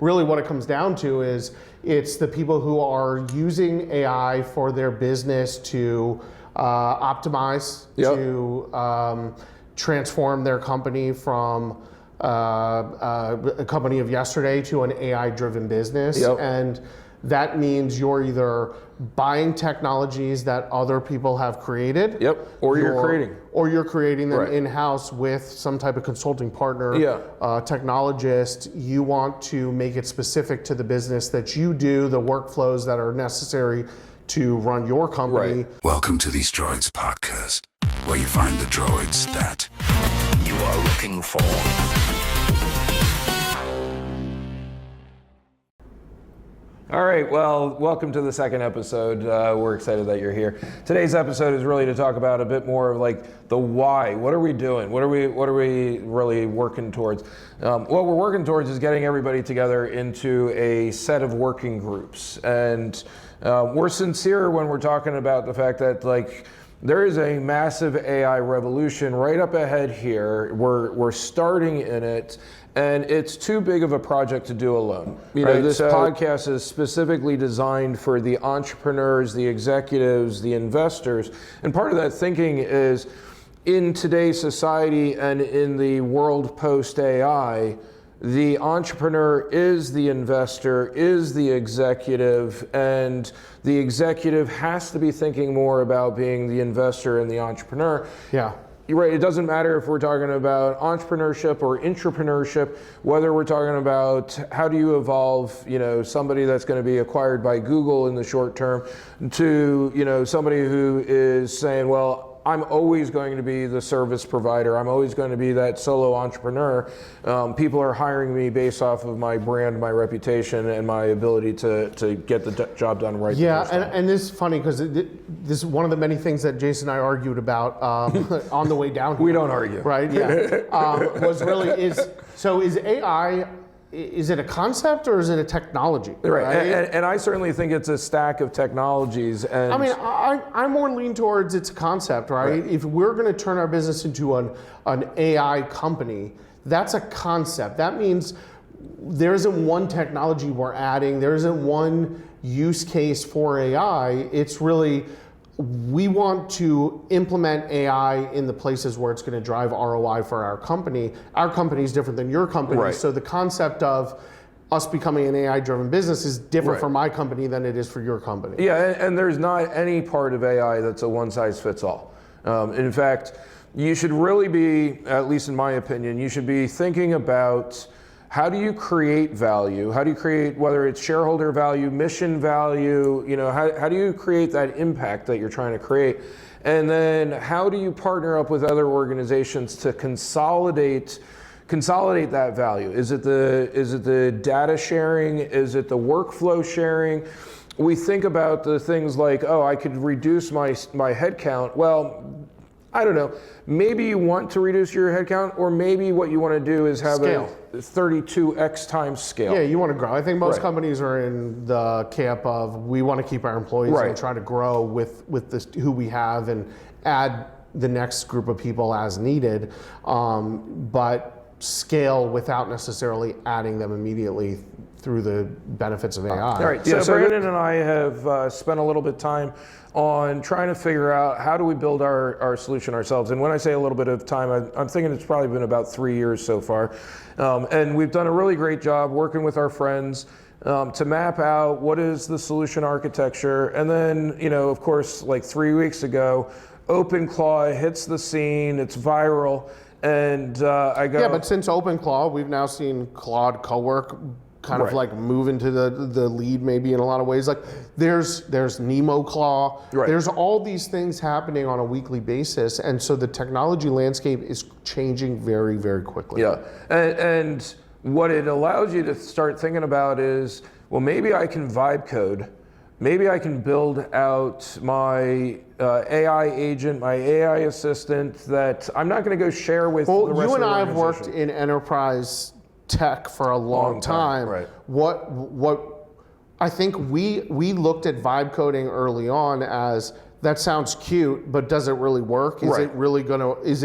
Really what it comes down to is it's the people who are using AI for their business to optimize, to transform their company from a company of yesterday to an AI-driven business. And that means you're either buying technologies that other people have created, or you're creating them in-house with some type of consulting partner, technologist. You want to make it specific to the business that you do, the workflows that are necessary to run your company. Welcome to These Droids Podcast, where you find the droids that you are looking for. All right, well, welcome to the second episode. We're excited that you're here. Today's episode is really to talk about a bit more of like the why. What are we doing? What are we really working towards? What we're working towards is getting everybody together into a set of working groups. And we're sincere when we're talking about the fact that like there is a massive AI revolution right up ahead here. We're starting in it. And it's too big of a project to do alone. This podcast is specifically designed for the entrepreneurs, the executives, the investors. And part of that thinking is in today's society and in the world post-AI, the entrepreneur is the investor, is the executive, and the executive has to be thinking more about being the investor and the entrepreneur. You're right, it doesn't matter if we're talking about entrepreneurship or intrapreneurship, whether we're talking about how do you evolve, somebody that's going to be acquired by Google in the short term to, somebody who is saying, well, I'm always going to be the service provider. I'm always going to be that solo entrepreneur. People are hiring me based off of my brand, my reputation, and my ability to get the job done right. And this is funny because this is one of the many things that Jason and I argued about on the way down here. We don't argue. Right, is AI, is it a concept or is it a technology? Right. And I certainly think it's a stack of technologies. And I mean, I more lean towards it's a concept, right? If we're going to turn our business into an AI company, that's a concept. That means there isn't one technology we're adding. There isn't one use case for AI. It's really, we want to implement AI in the places where it's going to drive ROI for our company. Our company is different than your company, so the concept of us becoming an AI-driven business is different for my company than it is for your company. And there's not any part of AI that's a one-size-fits-all. In fact, you should really be, at least in my opinion, you should be thinking about how do you create value? How do you create, whether it's shareholder value, mission value, how do you create that impact that you're trying to create? And then how do you partner up with other organizations to consolidate that value? Is it the data sharing? Is it the workflow sharing? We think about the things like, I could reduce my headcount. Well, I don't know. Maybe you want to reduce your headcount, or maybe what you want to do is have scale. a 32x times scale. Yeah, you want to grow. I think most companies are in the camp of we want to keep our employees and try to grow with this, who we have, and add the next group of people as needed, but scale without necessarily adding them immediately through the benefits of AI. All right, so Brandon and I have spent a little bit of time on trying to figure out how do we build our solution ourselves. And when I say a little bit of time, I'm thinking it's probably been about 3 years so far. And we've done a really great job working with our friends to map out what is the solution architecture. And then, of course, like 3 weeks ago, OpenClaw hits the scene, it's viral. And I go... Yeah, but since OpenClaw, we've now seen Claude Co-Work kind of like move into the lead maybe in a lot of ways. Like there's NemoClaw, there's all these things happening on a weekly basis. And so the technology landscape is changing very, very quickly. Yeah, and what it allows you to start thinking about is, well, maybe I can vibe code. Maybe I can build out my AI agent, my AI assistant that I'm not going to go share with the rest of the organization. You and I have worked in enterprise tech for a long time. What I think we looked at vibe coding early on as that sounds cute, but does it really work? Is it really is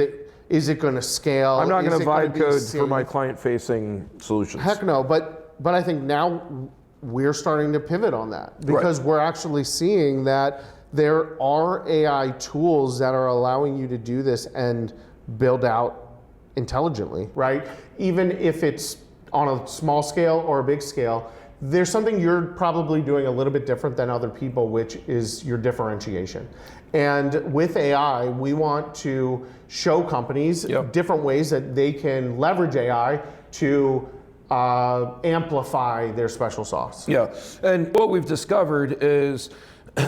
it gonna scale? I'm not gonna vibe code for my client-facing solutions. Heck no, but but I think now we're starting to pivot on that because we're actually seeing that there are AI tools that are allowing you to do this and build out intelligently, right? Even if it's on a small scale or a big scale, there's something you're probably doing a little bit different than other people, which is your differentiation. And with AI, we want to show companies different ways that they can leverage AI to amplify their special sauce. Yeah, and what we've discovered is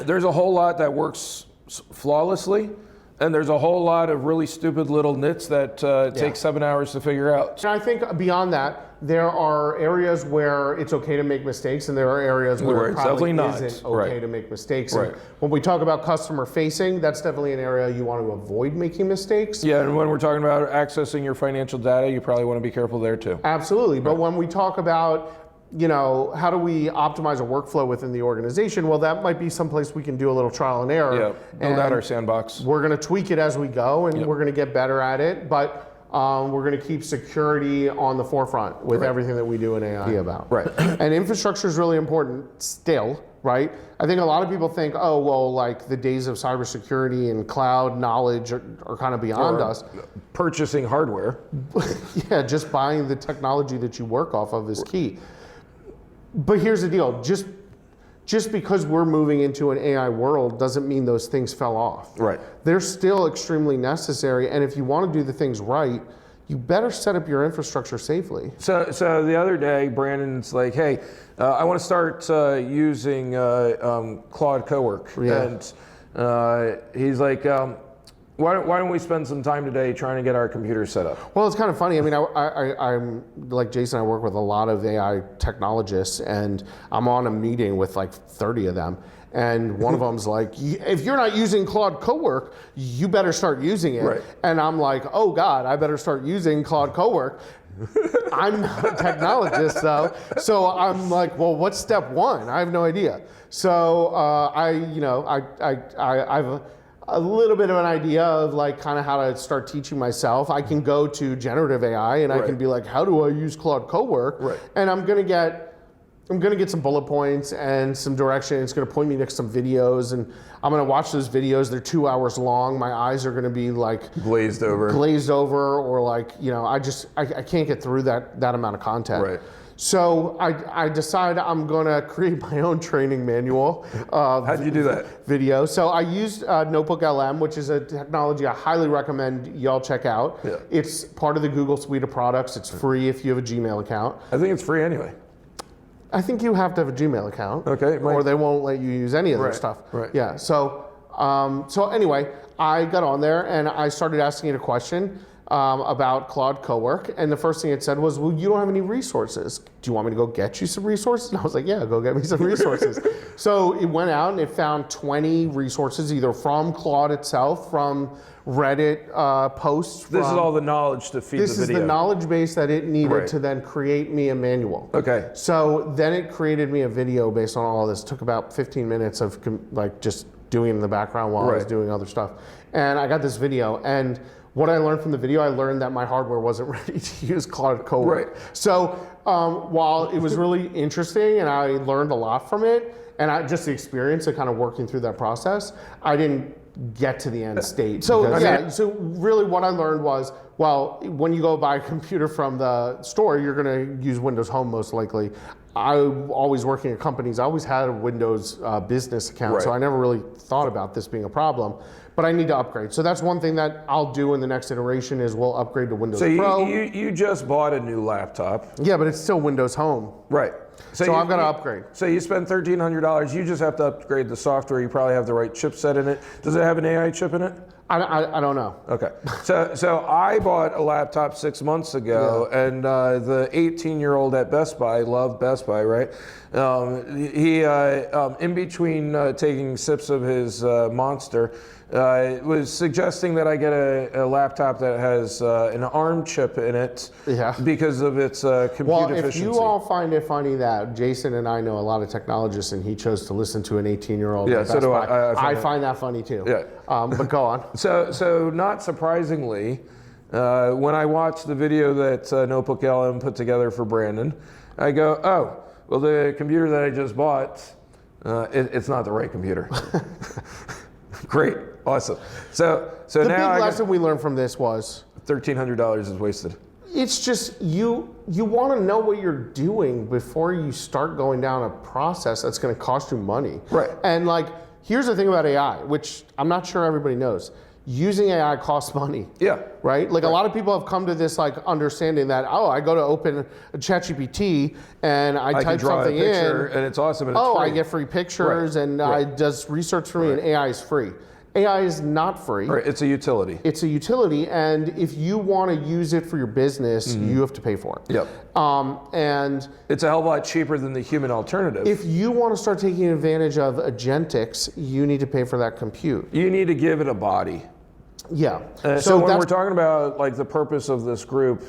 there's a whole lot that works flawlessly, and there's a whole lot of really stupid little nits that take 7 hours to figure out. And I think beyond that, there are areas where it's okay to make mistakes, and there are areas where it probably isn't okay to make mistakes. And when we talk about customer facing, that's definitely an area you want to avoid making mistakes. Yeah, and when we're talking about accessing your financial data, you probably want to be careful there too. Absolutely, but when we talk about how do we optimize a workflow within the organization? Well, that might be someplace we can do a little trial and error. Yeah, build out our sandbox. We're going to tweak it as we go, and we're going to get better at it, but we're going to keep security on the forefront with everything that we do in AI about. Right. And infrastructure is really important still, right? I think a lot of people think, oh, well, like the days of cybersecurity and cloud knowledge are kind of beyond us. Purchasing hardware. Yeah, just buying the technology that you work off of is key. But here's the deal, just because we're moving into an AI world doesn't mean those things fell off. Right. They're still extremely necessary, and if you want to do the things right, you better set up your infrastructure safely. So the other day, Brandon's like, hey, I want to start using Claude Co-Work. Yeah. And he's like, why don't we spend some time today trying to get our computer set up? Well, it's kind of funny. I mean, I'm like Jason, I work with a lot of AI technologists, and I'm on a meeting with like 30 of them. And one of them's like, if you're not using Claude Co-Work, you better start using it. Right. And I'm like, oh God, I better start using Claude Co-Work. I'm not a technologist though. So I'm like, well, what's step one? I have no idea. So I've a little bit of an idea of like kind of how to start teaching myself. I can go to generative AI and I can be like, how do I use Claude Co-Work? Right. And I'm gonna get some bullet points and some direction. It's gonna point me next to some videos, and I'm gonna watch those videos. They're 2 hours long. My eyes are gonna be like glazed over, or like, I can't get through that amount of content. Right. So I decided I'm gonna create my own training manual. How'd you do that? Video. So I used Notebook LM, which is a technology I highly recommend y'all check out. Yeah. It's part of the Google suite of products. It's free if you have a Gmail account. I think it's free anyway. I think you have to have a Gmail account. Okay. Or they won't let you use any of their stuff. Right. Yeah. So anyway, I got on there and I started asking it a question about Claude Co-Work, and the first thing it said was, well, you don't have any resources. Do you want me to go get you some resources? And I was like, yeah, go get me some resources. So it went out and it found 20 resources, either from Claude itself, from Reddit posts. This is all the knowledge to feed the video. This is the knowledge base that it needed to then create me a manual. Okay. So then it created me a video based on all this. It took about 15 minutes of like just doing it in the background while I was doing other stuff. And I got this video, and what I learned from the video, I learned that my hardware wasn't ready to use Claude Co-Work. Right. So while it was really interesting and I learned a lot from it, and just the experience of kind of working through that process, I didn't get to the end state. So so really what I learned was, well, when you go buy a computer from the store, you're gonna use Windows Home most likely. I always working at companies, I always had a Windows business account, so I never really thought about this being a problem. But I need to upgrade. So that's one thing that I'll do in the next iteration is we'll upgrade to Windows Pro. So you just bought a new laptop. Yeah, but it's still Windows Home. Right. So I've got to upgrade. So you spend $1,300. You just have to upgrade the software. You probably have the right chipset in it. Does it have an AI chip in it? I don't know. Okay. So I bought a laptop 6 months ago, and the 18-year-old at Best Buy, loved Best Buy, right? He, in between taking sips of his Monster, was suggesting that I get a laptop that has an ARM chip in it because of its compute efficiency. Well, if you all find it funny that Jason and I know a lot of technologists and he chose to listen to an 18-year-old at Best Buy, I find that funny too. Yeah. But go on. So not surprisingly, when I watched the video that Notebook LM put together for Brandon, I go, oh, well, the computer that I just bought, it's not the right computer. Great, awesome. So The now big lesson we learned from this was $1,300 is wasted. it's just you want to know what you're doing before you start going down a process that's going to cost you money. Right. And like, here's the thing about AI, which I'm not sure everybody knows. Using AI costs money. Yeah. Right? Like a lot of people have come to this like understanding that, oh, I go to open a ChatGPT and I can type draw something a picture in. and it's awesome and it's Oh, free. I get free pictures and it does research for me and AI is free. AI is not free. Right, it's a utility. It's a utility, and if you want to use it for your business, you have to pay for it. Yep. And It's a hell of a lot cheaper than the human alternative. if you want to start taking advantage of agentics, you need to pay for that compute. You need to give it a body. Yeah. So when we're talking about like the purpose of this group,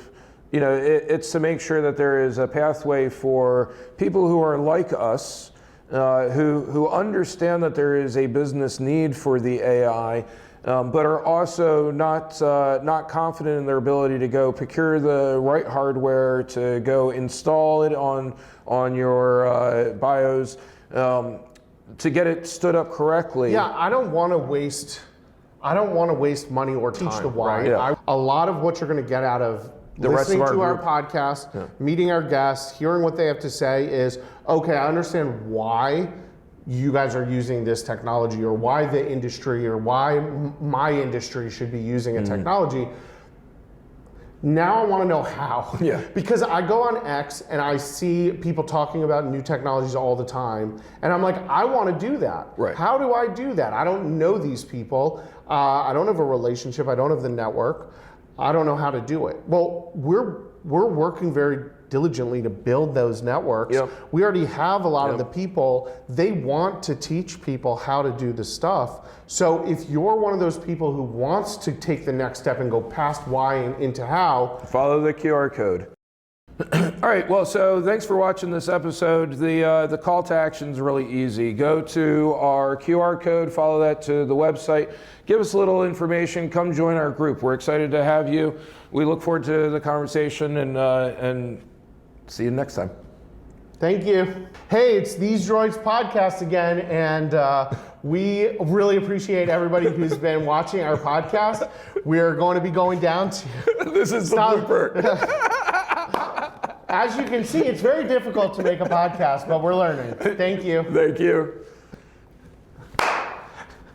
you know, it's to make sure that there is a pathway for people who are like us, who understand that there is a business need for the AI, but are also not confident in their ability to go procure the right hardware to go install it on your BIOS to get it stood up correctly. Yeah, I don't want to waste money or teach the why. right, yeah. A lot of what you're going to get out of The rest listening of our to our group. podcast, meeting our guests, hearing what they have to say is, okay, I understand why you guys are using this technology or why the industry or why my industry should be using a technology. Now I want to know how. Yeah. Because I go on X and I see people talking about new technologies all the time, and I'm like, I want to do that. Right. How do I do that? I don't know these people. I don't have a relationship. I don't have the network. I don't know how to do it. Well, we're working very diligently to build those networks. Yep. We already have a lot of the people. They want to teach people how to do the stuff. So if you're one of those people who wants to take the next step and go past why and into how, Follow the QR code. All right, well, so thanks for watching this episode. The call to action is really easy. Go to our QR code, follow that to the website, give us a little information, come join our group. We're excited to have you. We look forward to the conversation and see you next time. thank you. Hey, it's These Droids Podcast again, and we really appreciate everybody who's been watching our podcast. We're going to be going down to... This is the blooper. As you can see, it's very difficult to make a podcast, but we're learning. Thank you. Thank you.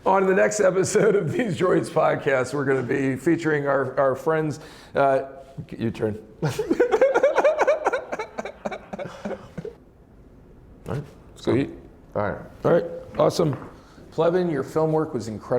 On the next episode of These Droids Podcast, we're going to be featuring our friends. You turn. All right, let's go eat. All right. All right, awesome. Plevin, your film work was incredible.